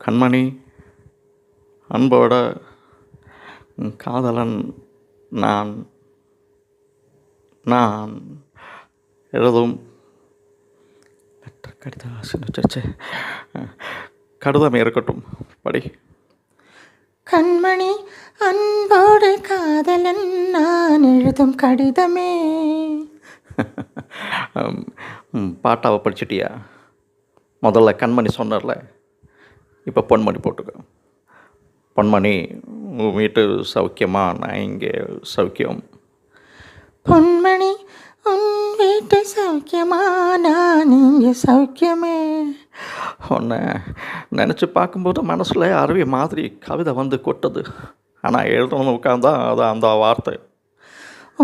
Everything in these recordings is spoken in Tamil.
கண்மணி, அன்போட காதலன் நான் நான் எழுதும் கடிதம் இருக்கட்டும், படி. கண்மணி, அன்போடு காதலன் நான் எழுதும் கடிதமே. பாட்டாவை படிச்சிட்டியா? முதல்ல கண்மணி சொன்னார்ல, இப்போ பொன்மணி போட்டுக்க. பொன்மணி, உன் வீட்டு சௌக்கியமா? நான் இங்கே சௌக்கியம். பொன்மணி, உன் வீட்டு சௌக்கியமா? நான் இங்கே சௌக்கியமே. உன்னை நினச்சி பார்க்கும்போது மனசில் அருவி மாதிரி கவிதை வந்து கொட்டுது. ஆனால் எழுதணும்னு உட்காந்தா அது அந்த வார்த்தை.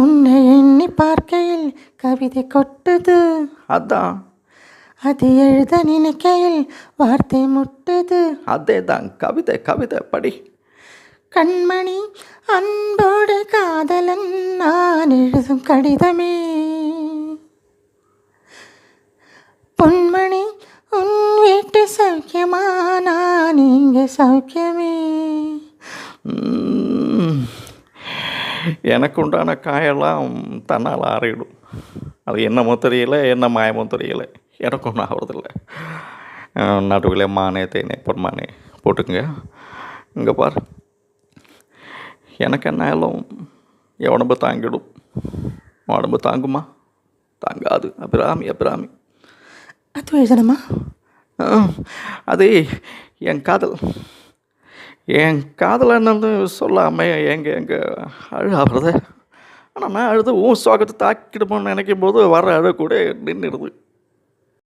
உன்னை எண்ணி பார்க்கையில் கவிதை கொட்டுது. அதான் அது எழுத நினைக்கையில் வார்த்தை முட்டுது. அதே தான் கவிதை. கவிதை படி. கண்மணி, அன்போடு காதலன் நான் எழுதும் கடிதமே. பொன்மணி, உன் வீட்டு சௌக்கியமா? நான் இங்கே சௌக்கியமே. எனக்கு உண்டான காயெல்லாம் தன்னால் ஆறிடும். அது என்னமோ தெரியல, என்ன மாயமோ தெரியல, எனக்கு ஒன்றும் ஆகிறதில்ல. நடுவில் மானே தேனே பொன்மானே போட்டுக்குங்க. இங்கே பார், எனக்கு என்ன எல்லாம் என் உடம்பு தாங்கிடும். உடம்பு தாங்குமா? தாங்காது. அபிராமி அபிராமி. அது எழுதணுமா? அது என் காதல். என் காதல் என்னன்னு சொல்லாமல் எங்கே அழுகிறது. ஆனால் நான் அழுது சோகத்தை தாக்கிடுமோன்னு நினைக்கும் போது வர அழ கூட நின்றுடுது.